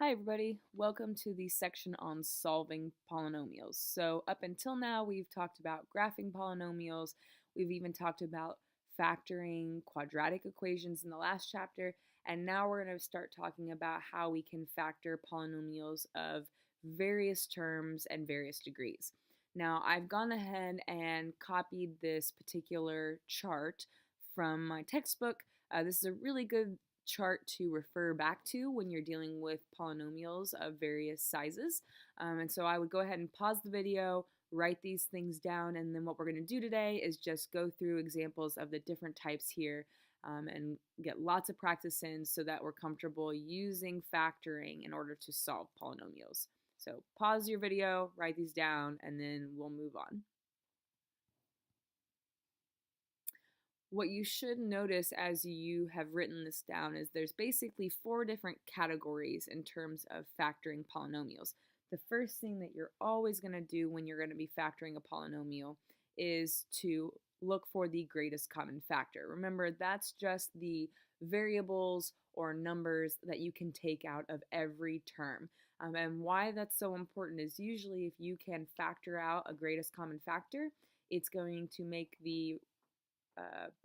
Hi everybody, welcome to the section on solving polynomials. So up until now we've talked about graphing polynomials, we've even talked about factoring quadratic equations in the last chapter, and now we're going to start talking about how we can factor polynomials of various terms and various degrees. Now I've gone ahead and copied this particular chart from my textbook. This is a really good chart to refer back to when you're dealing with polynomials of various sizes. And so I would go ahead and pause the video, write these things down, and then what we're going to do today is just go through examples of the different types here and get lots of practice in so that we're comfortable using factoring in order to solve polynomials. So pause your video, write these down, and then we'll move on. What you should notice as you have written this down is there's basically 4 different categories in terms of factoring polynomials. The first thing that you're always going to do when you're going to be factoring a polynomial is to look for the greatest common factor. Remember, that's just the variables or numbers that you can take out of every term. And why that's so important is usually if you can factor out a greatest common factor, it's going to make the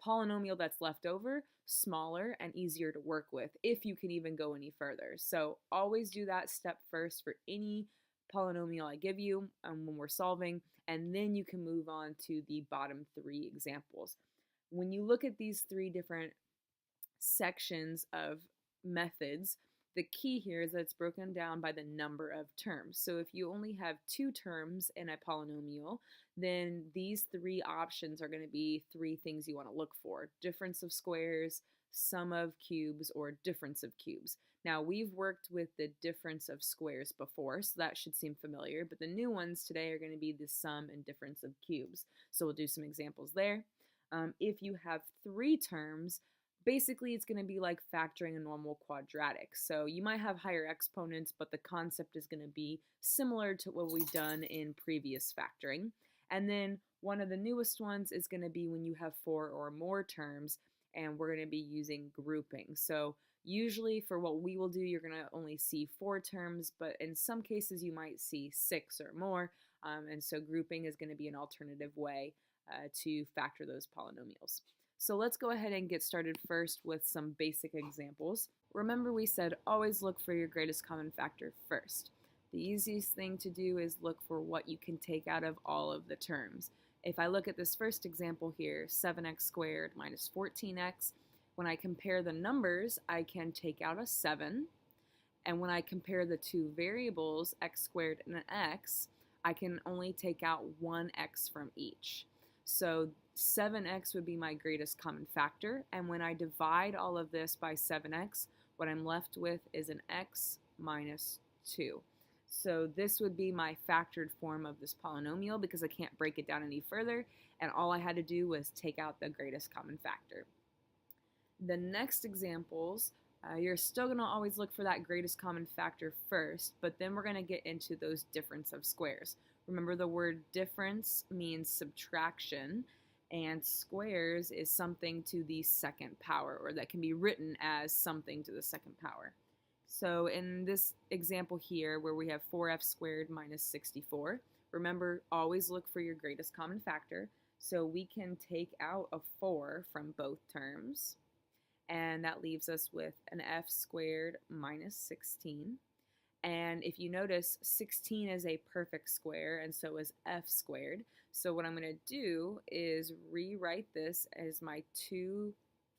polynomial that's left over smaller and easier to work with if you can even go any further. So always do that step first for any polynomial I give you when we're solving, and then you can move on to the bottom 3 examples. When you look at these 3 different sections of methods, the key here is that it's broken down by the number of terms. So if you only have 2 terms in a polynomial, then these 3 options are going to be 3 things you want to look for: difference of squares, sum of cubes, or difference of cubes. Now we've worked with the difference of squares before, so that should seem familiar, but the new ones today are going to be the sum and difference of cubes. So we'll do some examples there. If you have 3 terms, basically it's going to be like factoring a normal quadratic. So you might have higher exponents, but the concept is going to be similar to what we've done in previous factoring. And then one of the newest ones is going to be when you have 4 or more terms, and we're going to be using grouping. So usually for what we will do, you're going to only see 4 terms, but in some cases you might see 6 or more. And so grouping is going to be an alternative way to factor those polynomials. So let's go ahead and get started first with some basic examples. Remember, we said always look for your greatest common factor first. The easiest thing to do is look for what you can take out of all of the terms. If I look at this first example here, 7x squared minus 14x, when I compare the numbers, I can take out a 7. And when I compare the 2 variables, x squared and an x, I can only take out one x from each. So 7x would be my greatest common factor, and when I divide all of this by 7x, what I'm left with is an x minus 2. So this would be my factored form of this polynomial because I can't break it down any further, and all I had to do was take out the greatest common factor. The next examples, you're still going to always look for that greatest common factor first, but then we're going to get into those difference of squares. Remember, the word difference means subtraction, and squares is something to the second power, or that can be written as something to the second power. So in this example here, where we have 4f squared minus 64, remember, always look for your greatest common factor. So we can take out a 4 from both terms, and that leaves us with an f squared minus 16. And if you notice, 16 is a perfect square, and so is f squared. So what I'm going to do is rewrite this as my 2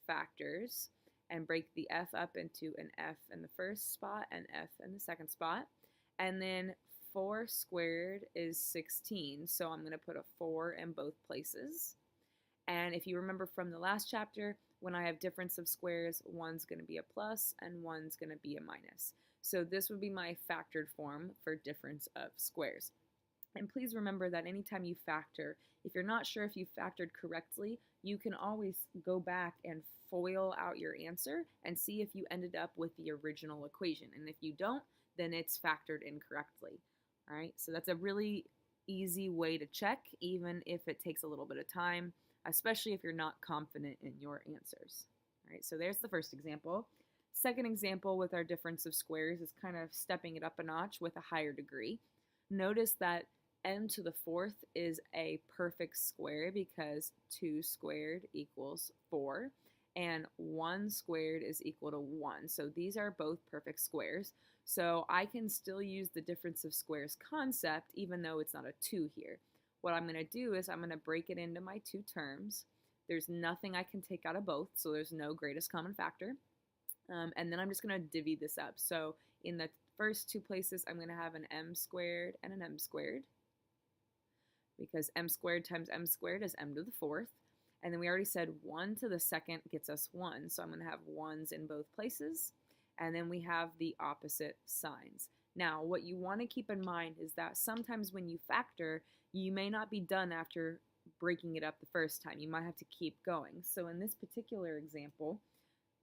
factors and break the f up into an f in the first spot and f in the second spot. And then 4 squared is 16, so I'm going to put a 4 in both places. And if you remember from the last chapter, when I have difference of squares, one's going to be a plus and one's going to be a minus. So this would be my factored form for difference of squares. And please remember that anytime you factor, if you're not sure if you factored correctly, you can always go back and FOIL out your answer and see if you ended up with the original equation. And if you don't, then it's factored incorrectly. All right, so that's a really easy way to check, even if it takes a little bit of time, especially if you're not confident in your answers. All right, so there's the first example. Second example with our difference of squares is kind of stepping it up a notch with a higher degree. Notice that n to the fourth is a perfect square because 2 squared equals 4 and 1 squared is equal to 1. So these are both perfect squares. So I can still use the difference of squares concept even though it's not a 2 here. What I'm going to do is I'm going to break it into my two terms. There's nothing I can take out of both, so there's no greatest common factor. And then I'm just going to divvy this up. So in the first two places, I'm going to have an m squared and an m squared, because m squared times m squared is m to the fourth. And then we already said 1 to the second gets us 1, so I'm going to have 1's in both places. And then we have the opposite signs. Now, what you want to keep in mind is that sometimes when you factor, you may not be done after breaking it up the first time. You might have to keep going. So in this particular example,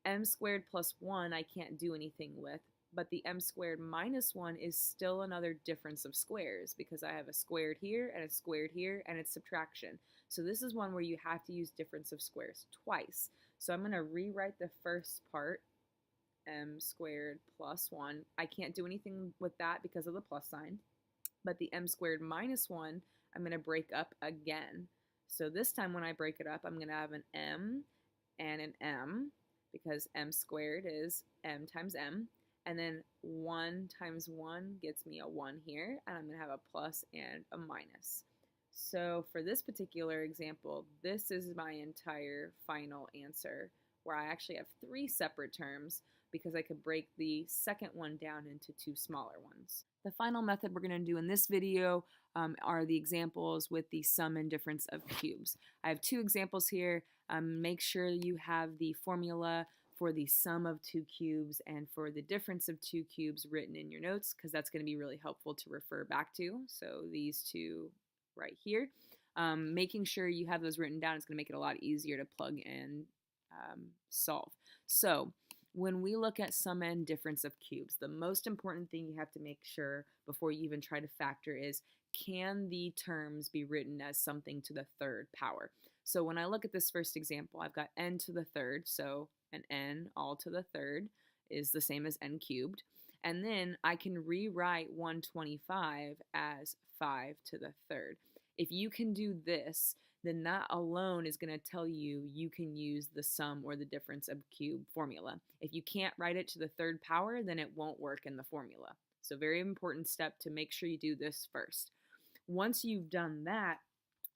m squared plus 1 I can't do anything with, but the m squared minus 1 is still another difference of squares because I have a squared here and a squared here and it's subtraction. So this is one where you have to use difference of squares twice. So I'm going to rewrite the first part, m squared plus 1. I can't do anything with that because of the plus sign, but the m squared minus 1 I'm going to break up again. So this time when I break it up, I'm going to have an m and an m, because m squared is m times m, and then 1 times 1 gets me a 1 here, and I'm going to have a plus and a minus. So for this particular example, this is my entire final answer, where I actually have 3 separate terms because I could break the second one down into 2 smaller ones. The final method we're going to do in this video are the examples with the sum and difference of cubes. I have 2 examples here. Make sure you have the formula for the sum of 2 cubes and for the difference of 2 cubes written in your notes, because that's going to be really helpful to refer back to. So these 2 right here. Making sure you have those written down is going to make it a lot easier to plug and solve. So when we look at sum and difference of cubes, the most important thing you have to make sure before you even try to factor is, can the terms be written as something to the third power? So when I look at this first example, I've got n to the third, so an n all to the third is the same as n cubed. And then I can rewrite 125 as 5 to the third. If you can do this, then that alone is going to tell you you can use the sum or the difference of cube formula. If you can't write it to the third power, then it won't work in the formula. So very important step to make sure you do this first. Once you've done that,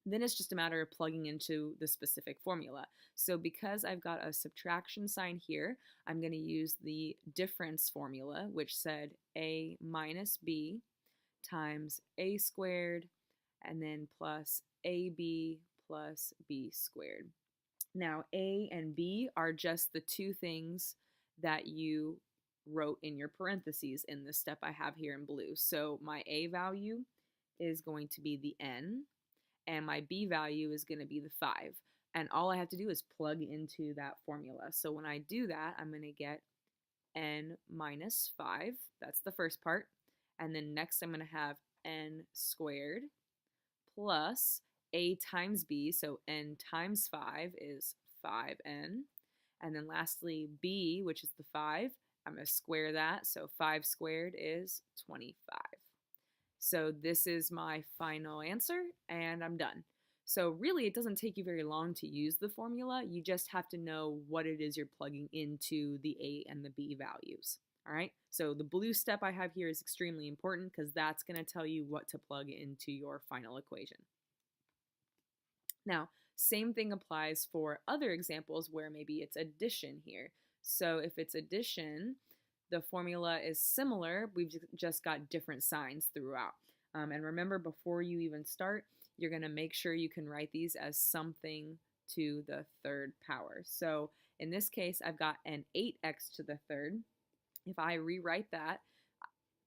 then it's just a matter of plugging into the specific formula. So because I've got a subtraction sign here, I'm going to use the difference formula, which said a minus b times a squared and then plus ab plus b squared. Now, a and b are just the 2 things that you wrote in your parentheses in the step I have here in blue. So my a value is going to be the n, and my b value is going to be the 5. And all I have to do is plug into that formula. So when I do that, I'm going to get n minus 5. That's the first part. And then next I'm going to have n squared plus a times b, so n times 5 is 5n. And then lastly, b, which is the 5, I'm going to square that, so 5 squared is 25. So this is my final answer, and I'm done. So really, it doesn't take you very long to use the formula. You just have to know what it is you're plugging into the a and the b values. All right, so the blue step I have here is extremely important because that's going to tell you what to plug into your final equation. Now, same thing applies for other examples where maybe it's addition here. So if it's addition, the formula is similar, we've just got different signs throughout. And remember, before you even start, you're going to make sure you can write these as something to the third power. So in this case, I've got an 8x to the third. If I rewrite that,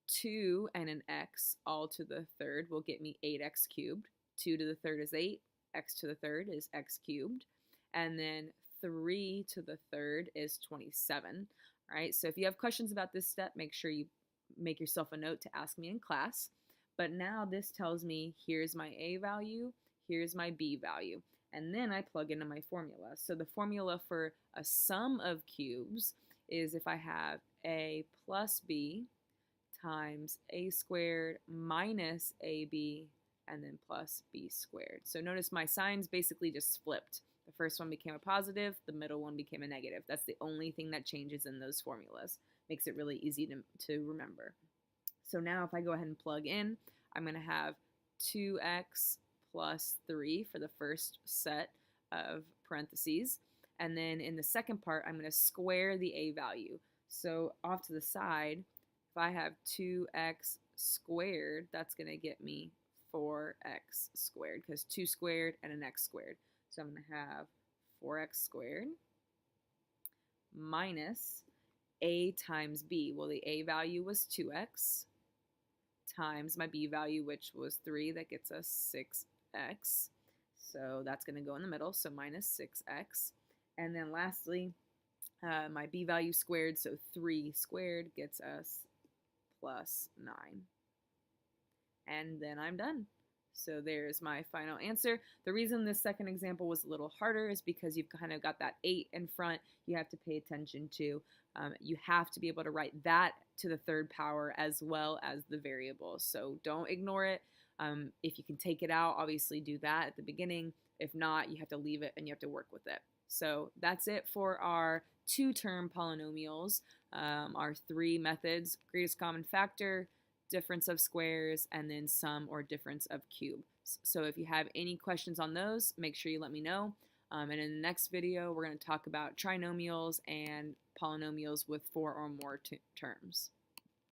2 and an x all to the third will get me 8x cubed. 2 to the third is 8. X to the third is x cubed. And then 3 to the third is 27. All right, so if you have questions about this step, make sure you make yourself a note to ask me in class. But now this tells me here's my a value, here's my b value. And then I plug into my formula. So the formula for a sum of cubes is if I have a plus b times a squared minus ab and then plus b squared. So notice my signs basically just flipped. The first one became a positive, the middle one became a negative. That's the only thing that changes in those formulas. Makes it really easy to remember. So now if I go ahead and plug in, I'm going to have 2x plus 3 for the first set of parentheses. And then in the second part, I'm going to square the a value. So off to the side, if I have 2x squared, that's going to get me 4x squared because 2 squared and an x squared. So I'm going to have 4x squared minus a times b. Well, the a value was 2x times my b value, which was 3. That gets us 6x. So that's going to go in the middle, so minus 6x. And then lastly, my b value squared, so 3 squared gets us plus 9. And then I'm done. So there's my final answer. The reason this second example was a little harder is because you've kind of got that 8 in front you have to pay attention to. You have to be able to write that to the third power as well as the variables. So don't ignore it. If you can take it out, obviously do that at the beginning. If not, you have to leave it and you have to work with it. So that's it for our 2-term polynomials, our 3 methods: greatest common factor, difference of squares, and then sum or difference of cubes. So if you have any questions on those, make sure you let me know. And in the next video, we're going to talk about trinomials and polynomials with 4 or more terms.